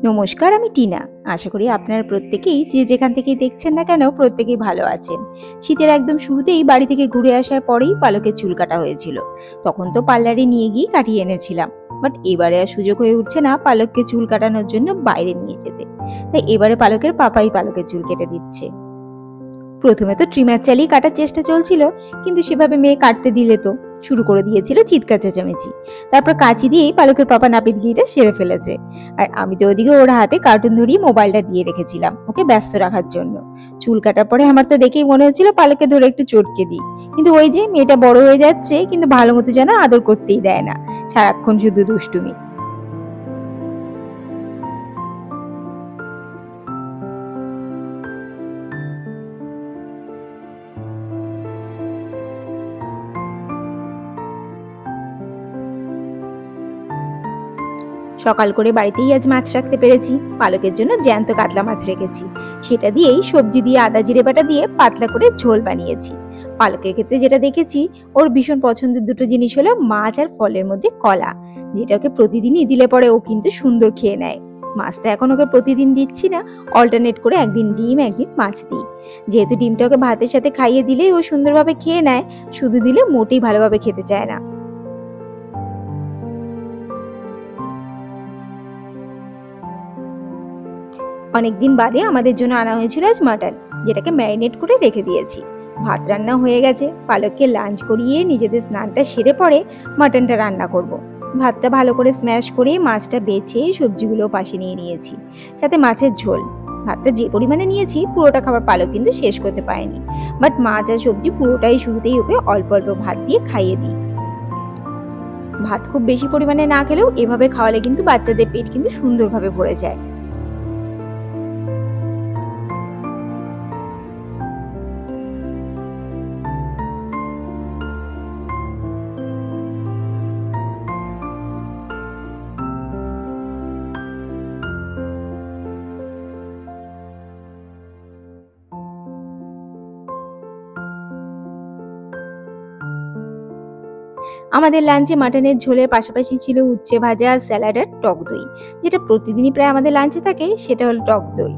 নমস্কার, আমি টিনা। আশা করি আপনারা প্রত্যেকেই যে যেখান থেকেই দেখছেন না কেন প্রত্যেকেই ভালো আছেন। শীতের একদম শুরুতেই বাড়ি থেকে ঘুরে আসার পরেই পালকের চুল কাটা হয়েছিল। তখন তো পার্লারে নিয়ে গিয়ে কাটিয়ে এনেছিলাম, বাট এবারে আর সুযোগ হয়ে উঠছে না পালককে চুল কাটানোর জন্য বাইরে নিয়ে যেতে। তাই এবারে পালকের পাপাই পালকের চুল কেটে দিচ্ছে। প্রথমে তো ট্রিমার চালিয়ে কাটার চেষ্টা চলছিল, কিন্তু সেভাবে মেয়ে কাটতে দিলে তো শুরু করে দিয়েছিল চিৎকার চেঁচামেচি। তারপর কাঁচি দিয়েই পালকের পাপা নাপিতগিরিটা সেরে ফেলেছে। আর আমি তো ওদিকে ওর হাতে কার্টুন ধরিয়ে মোবাইলটা দিয়ে রেখেছিলাম ওকে ব্যস্ত রাখার জন্য। চুল কাটার পরে আমার তো দেখেই মনে হচ্ছিল পালকে ধরে একটু চটকে দিই, কিন্তু ওই যে মেয়েটা বড় হয়ে যাচ্ছে, কিন্তু ভালো মতো যেন আদর করতেই দেয় না, সারাক্ষণ শুধু দুষ্টুমি। সকাল করে বাড়িতেই আজ মাছ রাখতে পেরেছি। পালকের জন্য জ্যান্ত কাতলা মাছ রেখেছি, সেটা দিয়েই সবজি দিয়ে আদা জিরে বাটা দিয়ে পাতলা করে ঝোল বানিয়েছি। পালকের ক্ষেত্রে যেটা দেখেছি, ওর ভীষণ পছন্দের দুটো জিনিস হলো মাছ আর ফলের মধ্যে কলা, যেটাকে প্রতিদিনই দিলে পরে ও কিন্তু সুন্দর খেয়ে নেয়। মাছটা এখন ওকে প্রতিদিন দিচ্ছি না, অল্টারনেট করে একদিন ডিম একদিন মাছ দিই। যেহেতু ডিমটা ওকে ভাতের সাথে খাইয়ে দিলেই ও সুন্দরভাবে খেয়ে নেয়, শুধু দিলে মোটেই ভালোভাবে খেতে চায় না। অনেকদিন বাদে আমাদের জন্য আনা হয়েছিল আজ মাটন, যেটাকে ম্যারিনেট করে রেখে দিয়েছি। ভাত রান্না হয়ে গেছে, পালককে লাঞ্চ করিয়ে নিজেদের স্নানটা সেরে পরে মাটনটা রান্না করব। ভাতটা ভালো করে স্ম্যাশ করে মাছটা বেছে সবজিগুলো পাশে নিয়ে নিয়েছি, সাথে মাছের ঝোল। ভাতটা যে পরিমাণে নিয়েছি পুরোটা খাবার পালক কিন্তু শেষ করতে পারেনি, বাট মাছ আর সবজি পুরোটাই শুরুতেই ওকে অল্প অল্প ভাত দিয়ে খাইয়ে দিই। ভাত খুব বেশি পরিমাণে না খেলেও এভাবে খাওয়ালে কিন্তু বাচ্চাদের পেট কিন্তু সুন্দরভাবে ভরে যায়। আমাদের লাঞ্চে মাটনের ঝোলের পাশাপাশি ছিল উচ্ছে ভাজা, স্যালাড আর টক দই। যেটা প্রতিদিনই প্রায় আমাদের লাঞ্চে থাকে সেটা হলো টক দই।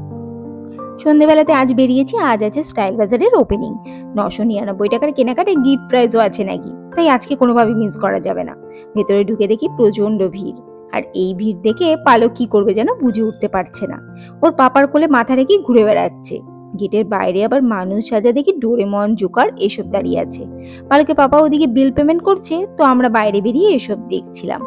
সন্ধ্যেবেলাতে আজ বেরিয়েছি, আজ আছে স্টাইল বাজারের ওপেনিং। 999 টাকার কেনাকাটায় গিফট প্রাইজও আছে নাকি, তাই আজকে কোনোভাবে মিস করা যাবে না। ভেতরে ঢুকে দেখি প্রচন্ড ভিড়। আর এই ভিড় দেখে পালক কি করবে যেন বুঝে উঠতে পারছে না। ওর পাপার কোলে মাথা রেখে ঘুরে বেড়াচ্ছে। গেটের বাইরে আবার মানুষ সাজা দেখি ডোরেমন, জোকার এসব দাঁড়িয়ে আছে। পালকের পাপা ওদিকে বিল পেমেন্ট করছে, তো আমরা বাইরে বেরিয়ে এসব দেখছিলাম।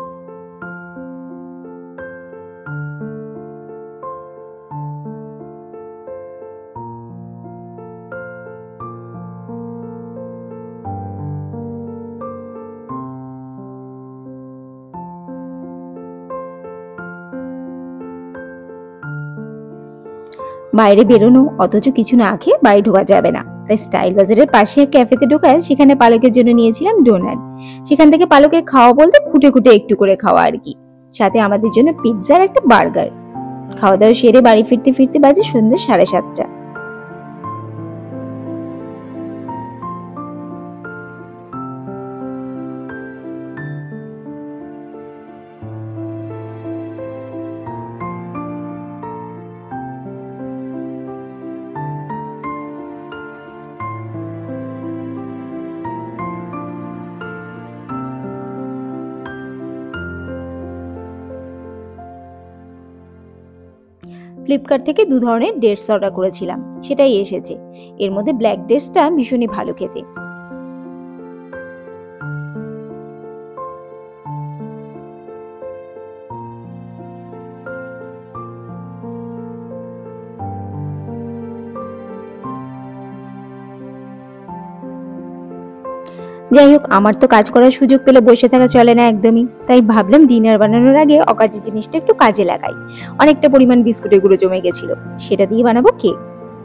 বাইরে বেরোনো অথচ কিছু না খেয়ে বাড়ি ঢোকা যাবে না, তাই স্টাইল বাজারের পাশে ক্যাফেতে ঢোকায় সেখানে পালকের জন্য নিয়েছিলাম ডোনাট। সেখান থেকে পালকের খাওয়া বলতে খুঁটে খুঁটে একটু করে খাওয়া আর কি। সাথে আমাদের জন্য পিৎজা আর একটা বার্গার। খাওয়া দাওয়া সেরে বাড়ি ফিরতে ফিরতে বাজে সন্ধ্যে 7:30। ফ্লিপকার্ট থেকে 2 ধরনের ডেটস অর্ডার করেছিলাম, সেটাই এসেছে। এর মধ্যে ব্ল্যাক ডেটসটা ভীষণই ভালো খেতে। যাই হোক, আমার তো কাজ করার সুযোগ পেলে বসে থাকা চলে না একদমই, তাই ভাবলাম ডিনার বানানোর আগে অকাজের জিনিসটা একটু কাজে লাগাই। অনেকটা পরিমাণ বিস্কুটের গুঁড়ো জমে গেছিল, সেটা দিয়ে বানাবো কেক।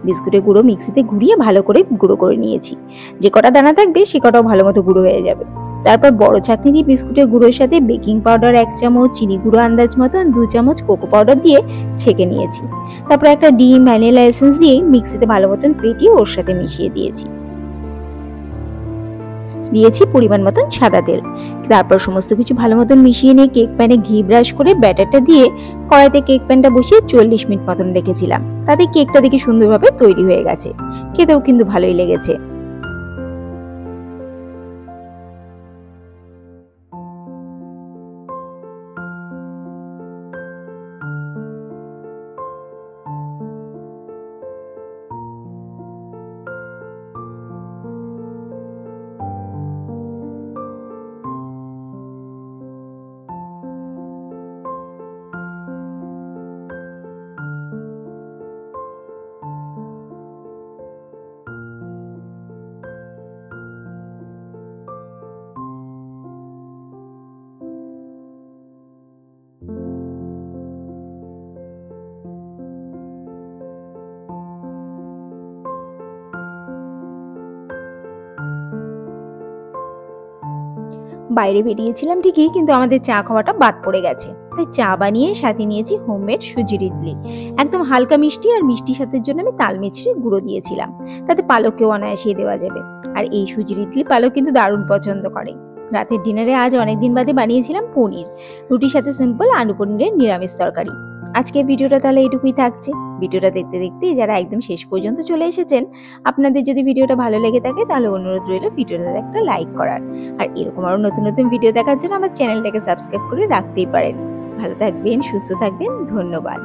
বিস্কুটের গুঁড়ো মিক্সিতে ঘুরিয়ে ভালো করে গুঁড়ো করে নিয়েছি। যে কটা দানা থাকবে সে কটাও ভালো মতো গুঁড়ো হয়ে যাবে। তারপর বড় ছাঁকনি দিয়ে বিস্কুটের গুঁড়োর সাথে বেকিং পাউডার 1 চামচ, চিনি গুঁড়ো আন্দাজ মতন 2 চামচ, কোকো পাউডার দিয়ে ছেঁকে নিয়েছি। তারপর একটা ডিম, ভ্যানিলা এসেন্স দিয়ে মিক্সিতে ভালো মতন ফেটিয়ে ওর সাথে মিশিয়ে দিয়েছি। দিয়েছি পরিমাণ মতন সাদা তেল। তারপর সমস্ত কিছু ভালো মতন মিশিয়ে নিয়ে কেক প্যানে ঘি ব্রাশ করে ব্যাটারটা দিয়ে কড়াইতে কেক প্যানটা বসিয়ে 40 মিনিট মতন রেখেছিলাম। তাতে কেকটা দেখি সুন্দরভাবে তৈরি হয়ে গেছে, খেতেও কিন্তু ভালোই লেগেছে। বাইরে বেরিয়েছিলাম ঠিকই, কিন্তু আমাদের চা খাওয়াটা বাদ পড়ে গেছে। তাই চা বানিয়ে সাথে নিয়েছি হোমমেড সুজির ইডলি। একদম হালকা মিষ্টি, আর মিষ্টি স্বাদের জন্য আমি তাল মিছরি গুঁড়ো দিয়েছিলাম, তাতে পালককেও অনায়াসে দেওয়া যাবে। আর এই সুজির ইডলি পালক কিন্তু দারুণ পছন্দ করে। রাতের ডিনারে আজ অনেকদিন বাদে বানিয়েছিলাম পনির, রুটির সাথে সিম্পল আলু পনিরের নিরামিষ তরকারি। আজকের ভিডিওটা তাহলে এইটুকুই থাকছে। ভিডিওটা দেখতে দেখতে যারা একদম শেষ পর্যন্ত চলে এসেছেন, আপনাদের যদি ভিডিওটা ভালো লেগে থাকে তাহলে অনুরোধ রইল ভিডিওটাতে একটা লাইক করার। আর এরকম আরো নতুন নতুন ভিডিও দেখার জন্য আমার চ্যানেলটাকে সাবস্ক্রাইব করে রাখতেই পারেন। ভালো থাকবেন, সুস্থ থাকবেন, ধন্যবাদ।